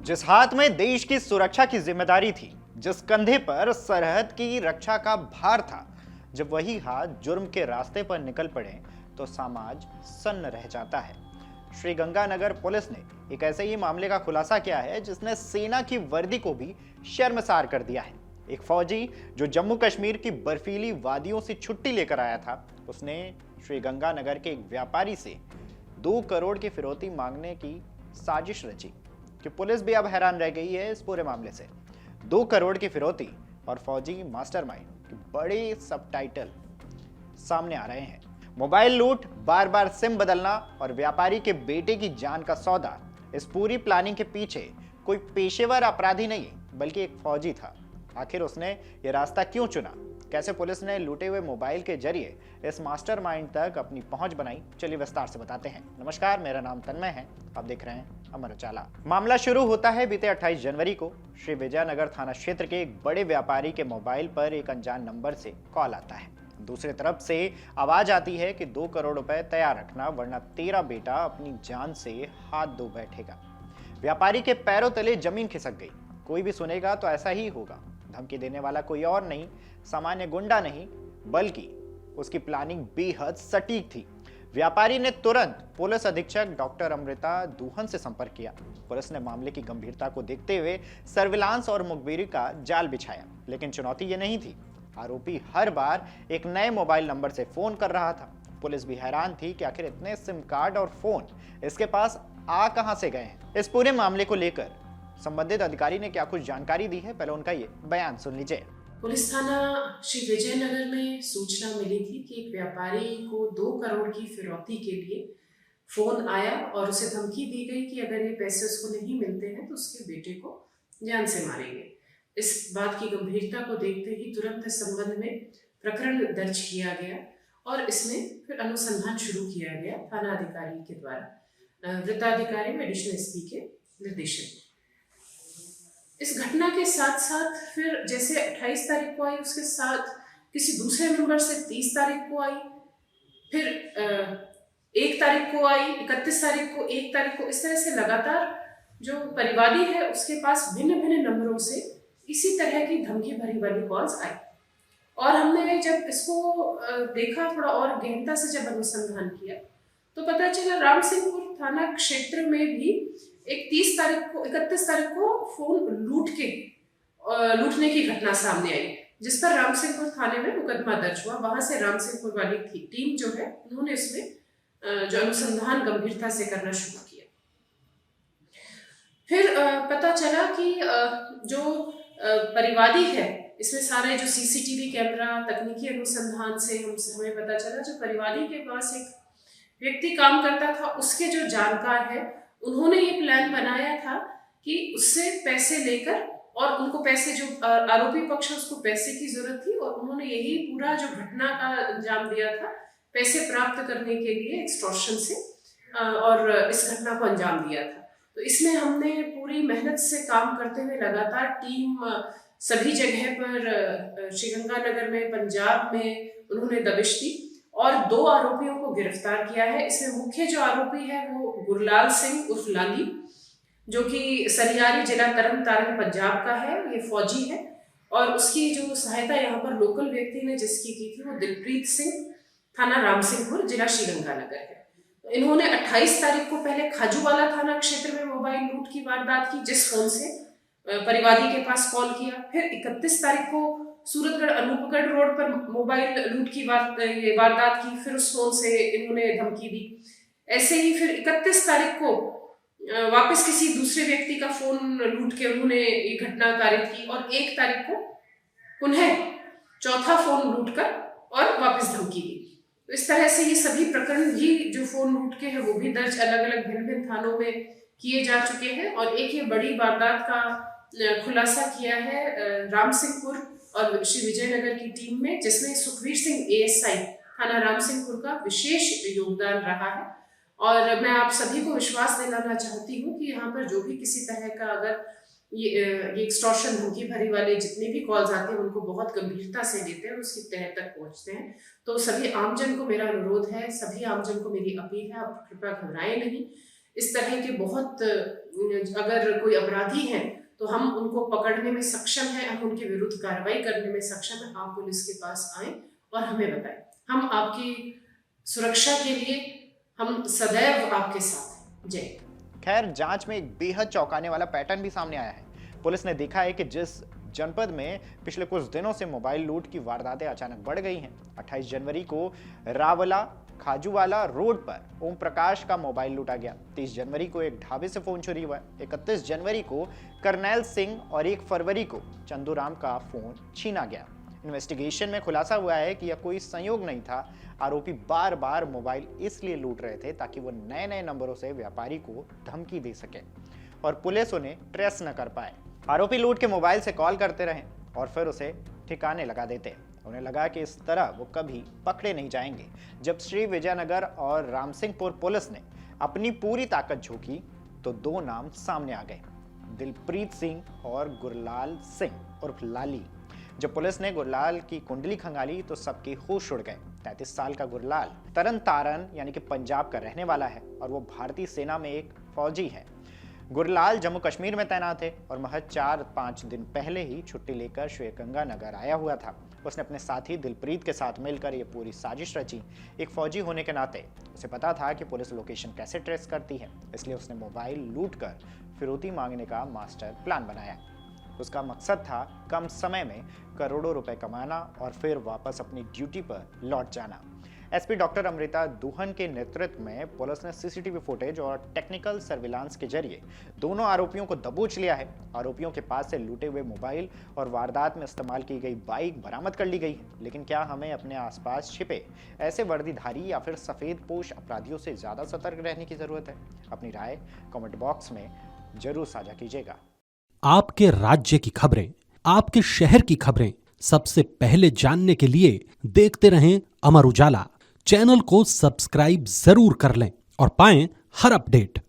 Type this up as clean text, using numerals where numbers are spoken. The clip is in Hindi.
जिस हाथ में देश की सुरक्षा की जिम्मेदारी थी, जिस कंधे पर सरहद की रक्षा का भार था, जब वही हाथ जुर्म के रास्ते पर निकल पड़े तो समाज सन्न रह जाता है। श्रीगंगानगर पुलिस ने एक ऐसे ही मामले का खुलासा किया है जिसने सेना की वर्दी को भी शर्मसार कर दिया है। एक फौजी जो जम्मू कश्मीर की बर्फीली वादियों से छुट्टी लेकर आया था, उसने श्रीगंगानगर के एक व्यापारी से 2 करोड़ की फिरौती मांगने की साजिश रची कि पुलिस भी अब हैरान रह गई है इस पूरे मामले से। 2 करोड़ की फिरौती और फौजी मास्टरमाइंड के बड़े सबटाइटल सामने आ रहे हैं। मोबाइल लूट, बार बार सिम बदलना और व्यापारी के बेटे की जान का सौदा, इस पूरी प्लानिंग के पीछे कोई पेशेवर अपराधी नहीं बल्कि एक फौजी था। आखिर उसने ये रास्ता क्यों चुना? कैसे पुलिस ने लूटे हुए मोबाइल के जरिए इस मास्टरमाइंड तक अपनी पहुंच बनाई? चलिए विस्तार से बताते हैं। नमस्कार, मेरा नाम तन्मय है, आप देख रहे हैं अमर उजाला। मामला शुरू होता है बीते 28 जनवरी को। श्री विजयनगर थाना क्षेत्र के एक बड़े व्यापारी के मोबाइल पर एक अनजान नंबर से कॉल आता है। दूसरी तरफ से आवाज आती है कि 2 करोड़ रुपए तैयार रखना, वरना तेरा बेटा अपनी जान से हाथ धो बैठेगा। व्यापारी के पैरों तले जमीन खिसक गई। कोई भी सुनेगा तो ऐसा ही होगा। धमकी देने वाला कोई और नहीं, सामान्य गुंडा नहीं, बल्कि उसकी प्लानिंग बेहद सटीक थी। व्यापारी ने तुरंत पुलिस अधीक्षक डॉक्टर अमृता दूहन से संपर्क किया। पुलिस ने मामले की गंभीरता को देखते हुए सर्विलांस और मुखबिरी का जाल बिछाया, लेकिन चुनौती ये नहीं थी। आरोपी हर बार एक नए मोबाइल नंबर से फोन कर रहा था। पुलिस भी हैरान थी कि आखिर इतने सिम कार्ड और फोन इसके पास आ कहां से गए हैं। इस पूरे मामले को लेकर संबंधित अधिकारी ने क्या कुछ जानकारी दी है, पहले उनका ये बयान सुन लीजिए। पुलिस थाना श्री विजयनगर में सूचना मिली थी कि एक व्यापारी को 2 करोड़ की फिरौती के लिए फोन आया और उसे धमकी दी गई कि अगर ये पैसे उसको नहीं मिलते हैं तो उसके बेटे को जान से मारेंगे। इस बात की गंभीरता को देखते ही तुरंत इस संबंध में प्रकरण दर्ज किया गया और इसमें फिर अनुसंधान शुरू किया गया थाना अधिकारी के द्वारा, वृत्ताधिकारी व एडिशनल एसपी के निर्देशन में। इस घटना के साथ साथ फिर जैसे 28 तारीख को आई, उसके साथ किसी दूसरे नंबर से 30 तारीख को आई, फिर 1 तारीख को आई, 31 तारीख को, 1 तारीख को, इस तरह से लगातार जो परिवादी है उसके पास भिन्न भिन्न नंबरों से इसी तरह की धमकी भरी वाली कॉल्स आई। और हमने जब इसको देखा, थोड़ा और गहनता से जब अनुसंधान किया तो पता चला राम सिंहपुर थाना क्षेत्र में भी एक 30 तारीख को, 31 तारीख को फोन लूटने की घटना सामने आई, जिस पर राम सिंहपुर थाने में मुकदमा दर्ज हुआ। वहां से राम सिंहपुर वाली टीम जो है, उन्होंने इसमें जो अनुसंधान गंभीरता से करना शुरू किया। फिर पता चला कि जो परिवादी है, इसमें सारे जो सीसीटीवी कैमरा तकनीकी अनुसंधान से हमें पता चला जो परिवादी के पास एक व्यक्ति काम करता था, उसके जो जानकार है, उन्होंने ये प्लान बनाया था कि उससे पैसे लेकर, और उनको पैसे, जो आरोपी पक्ष है उसको पैसे की जरूरत थी और उन्होंने यही पूरा जो घटना का अंजाम दिया था पैसे प्राप्त करने के लिए एक्सटॉर्शन से, और इस घटना को अंजाम दिया था। तो इसमें हमने पूरी मेहनत से काम करते हुए लगातार टीम सभी जगह पर, श्रीगंगानगर में, पंजाब में उन्होंने दबिश दी और 2 आरोपियों को गिरफ्तार किया है। इसमें मुख्य जो आरोपी है वो गुरलाल सिंह उर्फ लाली, जो कि सरियारी जिला तरन तारण पंजाब का है, ये फौजी है। और उसकी जो सहायता यहाँ पर लोकल व्यक्ति ने जिसकी की थी वो दिलप्रीत सिंह, थाना राम सिंहपुर, जिला श्रीगंगानगर है। इन्होंने 28 तारीख को पहले खाजूवाला थाना क्षेत्र में मोबाइल लूट की वारदात की, जिस फोन से परिवादी के पास कॉल किया। फिर 31 तारीख को सूरतगढ़ अनूपगढ़ रोड पर मोबाइल लूट की वारदात की, फिर उस फोन से इन्होंने धमकी दी। ऐसे ही फिर 31 तारीख को वापस किसी दूसरे व्यक्ति का फोन लूट के उन्होंने ये घटना कारित की और 1 तारीख को पुनः चौथा फोन लूट कर और वापस धमकी दी। तो इस तरह से ये सभी प्रकरण भी जो फोन लूट के हैं वो भी दर्ज अलग अलग भिन्न भिन्न थानों में किए जा चुके हैं। और एक ये बड़ी वारदात का खुलासा किया है राम सिंहपुर और श्री विजयनगर की टीम में, जिसमें सुखवीर सिंह एएसआई थाना राम सिंहपुर का विशेष योगदान रहा है। और मैं आप सभी को विश्वास दिलाना चाहती हूँ कि यहाँ पर जो भी किसी तरह का अगर ये एक्सटॉर्शन, धमकी भरी वाले जितने भी कॉल्स आते हैं उनको बहुत गंभीरता से लेते हैं और उसकी तह तक पहुँचते हैं। तो सभी आमजन को मेरा अनुरोध है, सभी आमजन को मेरी अपील है, आप कृपया घबराएं नहीं। इस तरह के बहुत अगर कोई अपराधी हैं तो हम उनको पकड़ने में सक्षम हैं, हम उनके विरुद्ध कार्रवाई करने में सक्षम हैं। आप पुलिस के पास आएं और हमें बताएं, हम आपकी सुरक्षा के लिए हम सदैव आपके साथ हैं। जय हिंद। खैर, जांच में एक बेहद चौंकाने वाला पैटर्न भी सामने आया है। पुलिस ने देखा है कि जिस जनपद में पिछले कुछ दिनों से मोबाइल लूट की वारदातें अचानक बढ़ गई हैं, 28 जनवरी को रावला खाजूवाला रोड पर ओम प्रकाश का मोबाइल लूटा गया। 30 जनवरी को एक ढाबे से फोन चोरी हुआ। 31 जनवरी को करनैल सिंह और 1 फरवरी को चंदूराम का फोन छीना गया। इन्वेस्टिगेशन में खुलासा हुआ है कि यह कोई संयोग नहीं था। आरोपी बार बार मोबाइल इसलिए लूट रहे थे ताकि वो नए नए नंबरों से व्यापारी को धमकी दे सके और पुलिस उन्हें ट्रेस न कर पाए। आरोपी लूट के मोबाइल से कॉल करते रहे और फिर उसे ठिकाने लगा देते। उन्हें लगा कि इस तरह वो कभी पकड़े नहीं जाएंगे। जब श्री विजयनगर और रामसिंहपुर पुलिस ने अपनी पूरी ताकत झोंकी तो 2 नाम सामने आ गए, दिलप्रीत सिंह और गुरलाल सिंह उर्फ लाली। जब पुलिस ने गुरलाल की कुंडली खंगाली तो सबके होश उड़ गए। 33 साल का गुरलाल तरन तारन यानी कि पंजाब का रहने वाला है और वो भारतीय सेना में एक फौजी है। गुरलाल जम्मू कश्मीर में तैनात है और महज 4-5 दिन पहले ही छुट्टी लेकर श्रीगंगानगर आया हुआ था। उसने अपने साथी दिलप्रीत के साथ मिलकर ये पूरी साजिश रची। एक फौजी होने के नाते उसे पता था कि पुलिस लोकेशन कैसे ट्रेस करती है, इसलिए उसने मोबाइल लूट कर फिरौती मांगने का मास्टर प्लान बनाया। उसका मकसद था कम समय में करोड़ों रुपए कमाना और फिर वापस अपनी ड्यूटी पर लौट जाना। एसपी डॉक्टर अमृता दुहन के नेतृत्व में पुलिस ने सीसीटीवी फुटेज और टेक्निकल सर्विलांस के जरिए दोनों आरोपियों को दबोच लिया है। आरोपियों के पास से लूटे हुए मोबाइल और वारदात में इस्तेमाल की गई बाइक बरामद कर ली गई है। लेकिन क्या हमें अपने आसपास छिपे ऐसे वर्दीधारी या फिर सफेद पोश अपराधियों से ज्यादा सतर्क रहने की जरूरत है? अपनी राय कमेंट बॉक्स में जरूर साझा कीजिएगा। आपके राज्य की खबरें, आपके शहर की खबरें सबसे पहले जानने के लिए देखते रहें अमर उजाला। चैनल को सब्सक्राइब जरूर कर लें और पाएं हर अपडेट।